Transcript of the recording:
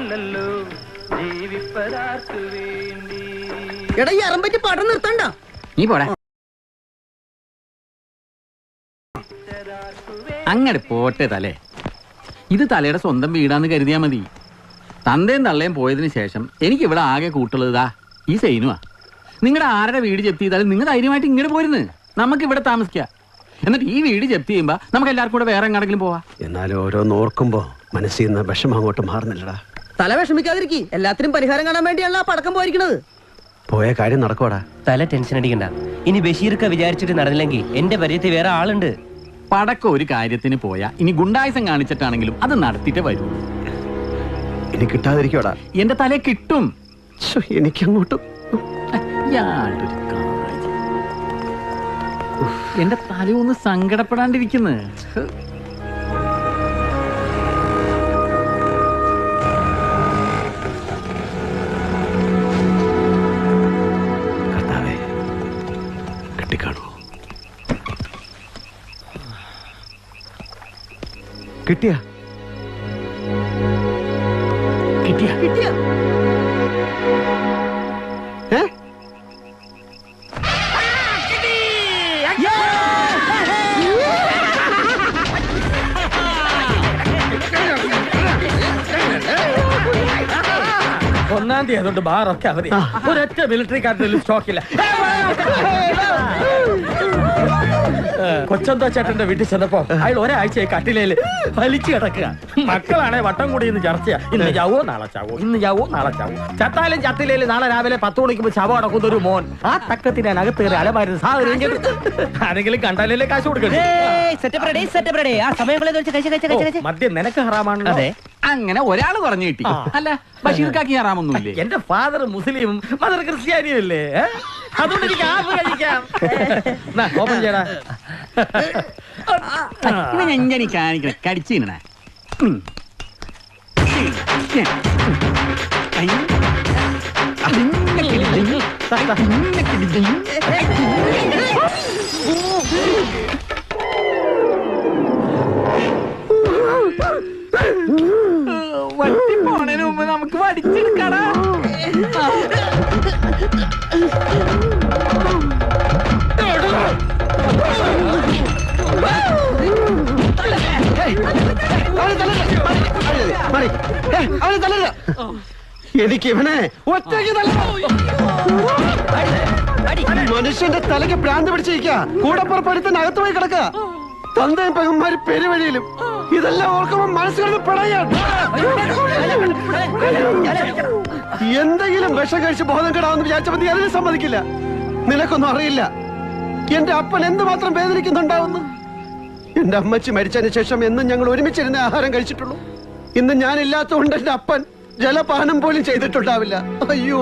അല്ലല്ലോ ജീവിപ്പതാർക്കു വേണ്ടി. എടാ ഈ അറമ്പറ്റി പടം നിർത്തണ്ട. നീ പോടാ. അങ്ങനെ പോട്ടെ തലേ. ഇത് തലയുടെ സ്വന്തം വീടാന്ന് കരുതിയാ മതി. തന്തയും തള്ളയും പോയതിനു ശേഷം എനിക്ക് ഇവിടെ ആകെ കൂട്ടുള്ളതാ ഈ സൈനുവാ. നിങ്ങളുടെ ആരുടെ വീട് ജപ്തി ചെയ്താലും നിങ്ങൾ ധൈര്യമായിട്ട് ഇങ്ങോട്ട് പോരുന്ന്. നമുക്ക് ഇവിടെ താമസിക്കാം. എന്നിട്ട് ഈ വീട് ജപ്തി ചെയ്യുമ്പോ നമുക്ക് എല്ലാവർക്കും കൂടെ വേറെ എങ്ങാടെങ്കിലും പോവാ. എന്നാലും ഓരോന്ന് ഓർക്കുമ്പോ മനസ്സിൽ നിന്ന് വിഷമം അങ്ങോട്ട് മാറുന്നില്ലടാ. തല വിഷമിക്കാതിരിക്കി. എല്ലാത്തിനും പരിഹാരം കാണാൻ വേണ്ടിയാണല്ലോ ആ പടക്കം പോയിരിക്കണത്. പോയ കാര്യം നടക്കോടാ. തല ടെൻഷൻ അടിക്കണ്ട. ഇനി ബഷീർക്ക് വിചാരിച്ചിട്ട് നടന്നില്ലെങ്കിൽ എന്റെ പരിചയത്തിൽ വേറെ ആളുണ്ട്. പടക്കം ഒരു കാര്യത്തിന് പോയാ ഇനി ഗുണ്ടായുസം കാണിച്ചിട്ടാണെങ്കിലും അത് നടത്തിയിട്ട് വരൂ. ഇനി കിട്ടാതിരിക്കോടാ. എന്റെ തല കിട്ടും. എനിക്കങ്ങോട്ടും എന്റെ തല ഒന്ന് സങ്കടപ്പെടാണ്ടിരിക്കുന്നു. കർത്താവേ, കിട്ടിക്കാണോ? കിട്ടിയ കിട്ടിയ കിട്ടിയ ഒന്നാം തീയതി അതുകൊണ്ട് ബാറൊക്കെ അവധി. ഒരൊറ്റ മിലിറ്ററി കാർഡിൽ സ്റ്റോക്കില്ല. കൊച്ചന്തോ ചേട്ടന്റെ വീട്ടിൽ ചെന്നപ്പോ അയാൾ ഒരാഴ്ചയായി കട്ടിലേല് വലിച്ചു കിടക്കുക. മക്കളാണെ വട്ടം കൂടി ഇന്ന് ചർച്ചയാ. ഇന്ന് ചാവോ നാളെ ചാവോ, ഇന്ന് ചാവോ നാളെ ചാവോ. ചത്താലും ചത്തിലേല് നാളെ രാവിലെ 10 മണിക്കുമ്പോ ശവം അടക്കുന്ന ഒരു മോൻ. ആ തക്കത്തിന് അകത്ത് കയറി അലമാരുന്ന സാഹചര്യം ആരെങ്കിലും കണ്ടാലല്ലേ കാശ് കൊടുക്കണ്ടേ? മദ്യം നിനക്ക് ഹറാമാണല്ലോ. അങ്ങനെ ഒരാള് പറഞ്ഞു കിട്ടി. അല്ല ബഷീർക്കാക്കി ഹറാമൊന്നുമില്ലേ? എന്റെ ഫാദർ മുസ്ലിമും മദർ ക്രിസ്ത്യാനിയും അല്ലേ? അതുകൊണ്ട് എനിക്ക് ആപ്പ് കഴിക്കാം. ഓപ്പൺ ചെയ്യടാ. ഇവൻ എങ്ങനെ കാണിക്കണ കടിച്ചിരണ. വണ്ടി പോണതിന് മുമ്പ് നമുക്ക് വടിച്ചെടുക്കടാ. എനിക്ക് ഇവനെ ഒറ്റയ്ക്ക് മനുഷ്യന്റെ തലയ്ക്ക് ഭ്രാന്ത് പിടിച്ചിരിക്ക. കൂടെ പുറപ്പെടുത്തിന് അകത്ത് പോയി കിടക്ക. തന്തയും പെങ്ങന്മാര് പെരുവഴിയിലും. ഇതെല്ലാം ഓർക്കുമ്പോ മനസ്സിലൊന്ന് പിടയാണ്. എന്തെങ്കിലും വിഷം കഴിച്ച് ബോധം കെടാമെന്ന് വിചാരിച്ച മതി. അതിന് സമ്മതിക്കില്ല. നിനക്കൊന്നും അറിയില്ല എന്റെ അപ്പൻ എന്തുമാത്രം വേദനിക്കുന്നുണ്ടാവുന്നു. എന്റെ അമ്മച്ചി മരിച്ചതിന് ശേഷം എന്നും ഞങ്ങൾ ഒരുമിച്ചിരുന്ന ആഹാരം കഴിച്ചിട്ടുള്ളൂ. ഇന്ന് ഞാനില്ലാത്തതുകൊണ്ട് എന്റെ അപ്പൻ ജലപാനം പോലും ചെയ്തിട്ടുണ്ടാവില്ല. അയ്യോ.